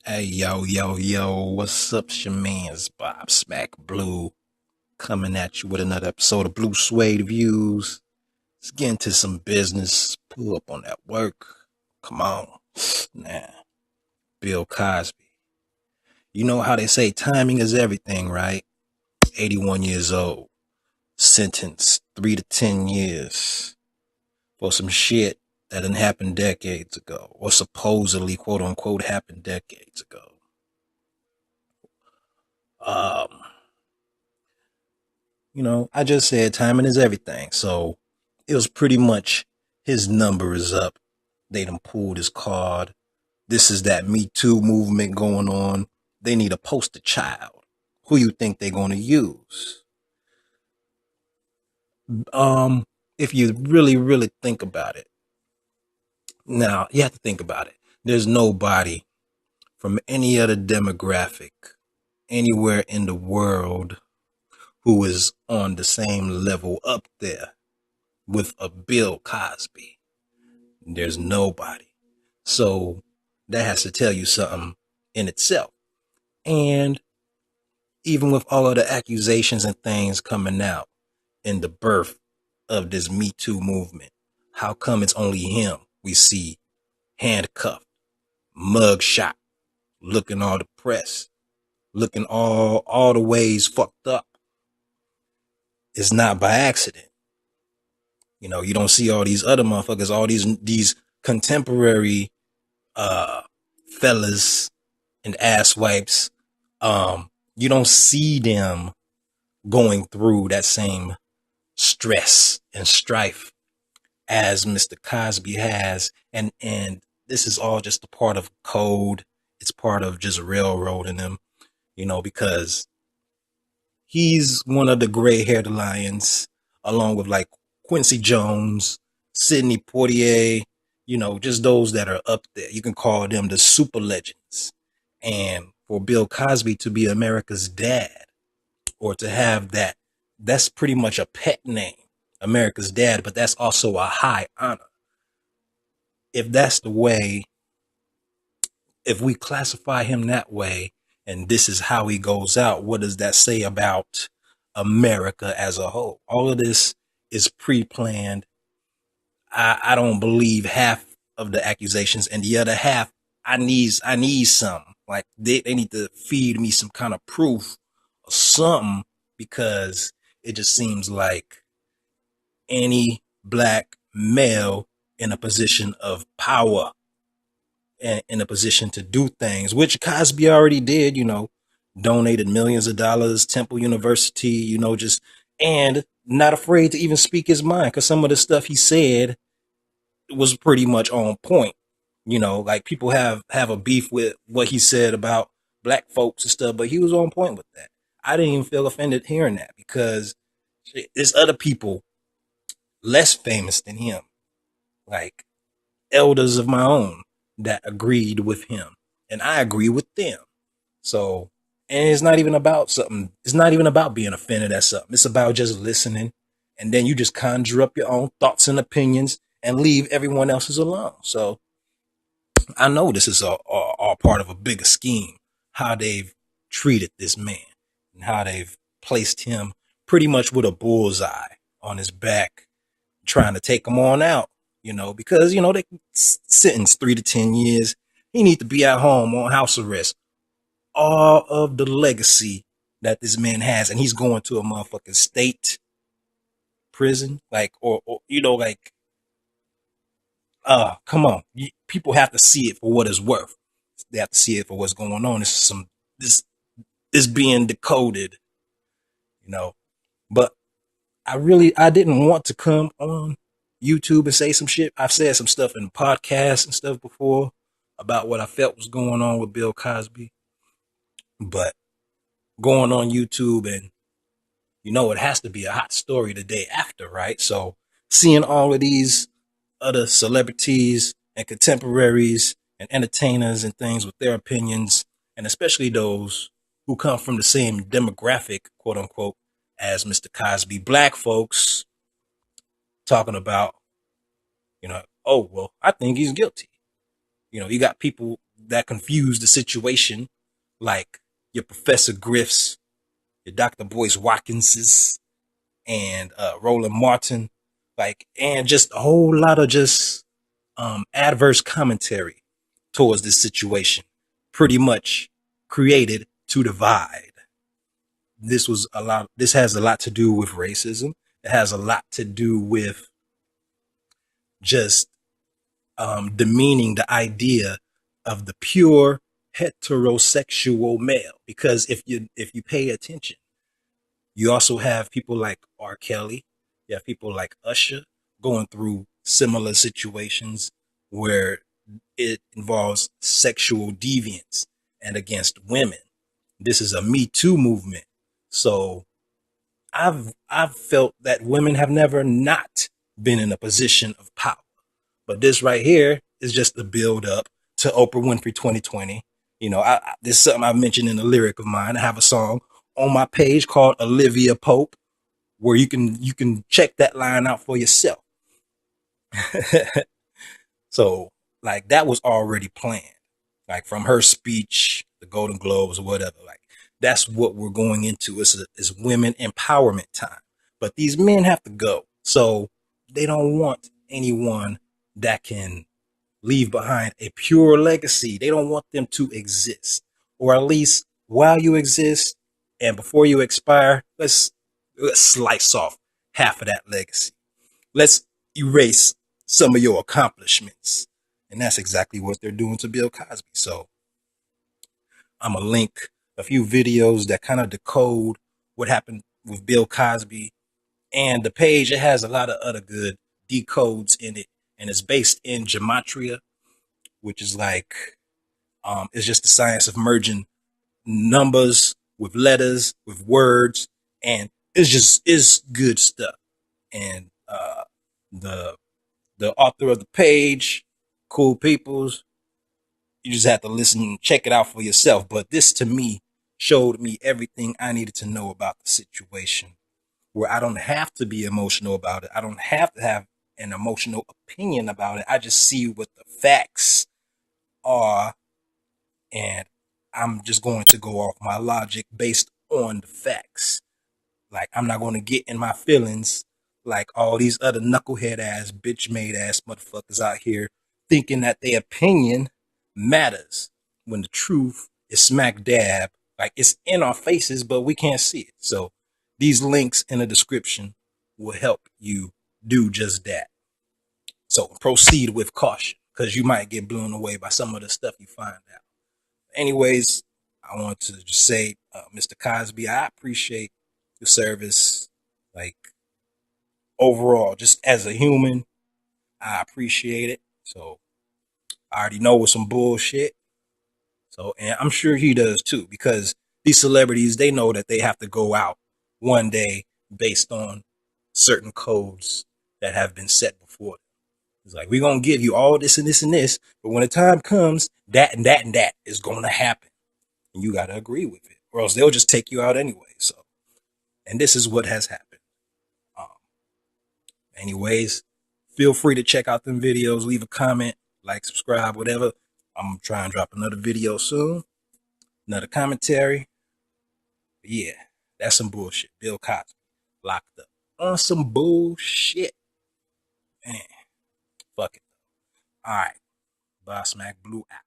Hey, yo, what's up? It's your man's Bob Smack Blue coming at you with another episode of Blue Suede Views. Let's get into some business. Pull up on that work. Come on. Nah, Bill Cosby. You know how they say timing is everything, right? 81 years old. Sentenced 3 to 10 years for some shit that didn't happen decades ago, or supposedly, quote unquote, happened decades ago. Um, I just said timing is everything. So it was pretty much his number is up. They done pulled his card. This is that Me Too movement going on. They need a poster child. Who you think they're going to use? Um, if you really think about it. Now, you have to think about it. There's nobody from any other demographic anywhere in the world who is on the same level up there with a Bill Cosby. There's nobody. So that has to tell you something in itself. And even with all of the accusations and things coming out in the birth of this Me Too movement, how come it's only him we see handcuffed, mug shot, looking all depressed, looking all the ways fucked up? It's not by accident. You don't see all these other motherfuckers, all these contemporary uh fellas and asswipes. You don't see them going through that same stress and strife as Mr. Cosby has. And this is all just a part of code. It's part of just railroading him, because he's one of the gray haired lions, along with like Quincy Jones, Sidney Poitier, just those that are up there. You can call them the super legends. And for Bill Cosby to be America's dad, or to have that's pretty much a pet name, America's dad, but that's also a high honor. If that's the way, if we classify him that way, and this is how he goes out, what does that say about America as a whole? All of this is pre-planned. I don't believe half of the accusations, and the other half, I need some. Like they need to feed me some kind of proof or something, because it just seems like any black male in a position of power and in a position to do things, which Cosby already did, donated millions of dollars, Temple University, just, and not afraid to even speak his mind, because some of the stuff he said was pretty much on point. Like people have a beef with what he said about black folks and stuff, but he was on point with that. I didn't even feel offended hearing that, because there's other people less famous than him, like elders of my own, that agreed with him, and I agree with them. So, and it's not even about something. It's not even about being offended at something. It's about just listening, and then you just conjure up your own thoughts and opinions and leave everyone else's alone. So I know this is all part of a bigger scheme, how they've treated this man and how they've placed him pretty much with a bullseye on his back, trying to take him on out, because, they sentence 3 to 10 years. He need to be at home on house arrest. All of the legacy that this man has, and he's going to a motherfucking state prison, like, or like, come on. People have to see it for what it's worth. They have to see it for what's going on. This is being decoded, you know. But I didn't want to come on YouTube and say some shit. I've said some stuff in podcasts and stuff before about what I felt was going on with Bill Cosby. But going on YouTube, and it has to be a hot story the day after, right? So seeing all of these other celebrities and contemporaries and entertainers and things with their opinions, and especially those who come from the same demographic, quote unquote, as Mr. Cosby, black folks, talking about, oh, well, I think he's guilty. You got people that confuse the situation, like your Professor Griff's, your Dr. Boyce Watkinses, and Roland Martin, like, and just a whole lot of just adverse commentary towards this situation, pretty much created to divide. This has a lot to do with racism. It has a lot to do with just demeaning the idea of the pure heterosexual male. Because if you pay attention, you also have people like R. Kelly, you have people like Usher going through similar situations where it involves sexual deviance and against women. This is a Me Too movement. So I've felt that women have never not been in a position of power. But this right here is just the build up to Oprah Winfrey 2020. This is something I mentioned in a lyric of mine. I have a song on my page called Olivia Pope, where you can check that line out for yourself. So, like, that was already planned. Like, from her speech, the Golden Globes or whatever. Like, that's what we're going into. Is women empowerment time. But these men have to go. So they don't want anyone that can leave behind a pure legacy. They don't want them to exist. Or at least while you exist and before you expire, let's slice off half of that legacy. Let's erase some of your accomplishments. And that's exactly what they're doing to Bill Cosby. So I'm going to link a few videos that kind of decode what happened with Bill Cosby. And the page, it has a lot of other good decodes in it. And it's based in gematria, which is like, it's just the science of merging numbers with letters, with words. And it's good stuff. And the the author of the page, cool peoples. You just have to listen and check it out for yourself. But this to me showed me everything I needed to know about the situation, where I don't have to be emotional about it. I don't have to have an emotional opinion about it. I just see what the facts are, and I'm just going to go off my logic based on the facts. Like, I'm not going to get in my feelings like all these other knucklehead ass, bitch made ass motherfuckers out here thinking that their opinion matters when the truth is smack dab. Like, it's in our faces, but we can't see it. So these links in the description will help you do just that. So proceed with caution, because you might get blown away by some of the stuff you find out. Anyways, I want to just say, Mr. Cosby, I appreciate your service. Like, overall, just as a human, I appreciate it. So I already know it's some bullshit. So, and I'm sure he does too, because these celebrities, they know that they have to go out one day based on certain codes that have been set before them. It's like, we're going to give you all this and this and this, but when the time comes, that and that and that is going to happen. And you got to agree with it, or else they'll just take you out anyway. So, and this is what has happened. Um, anyways, feel free to check out them videos, leave a comment, like, subscribe, whatever. I'm trying to drop another video soon, another commentary. But yeah, that's some bullshit. Bill Cosby locked up on some bullshit. Man, fuck it. All right, Boss Mac Blue out.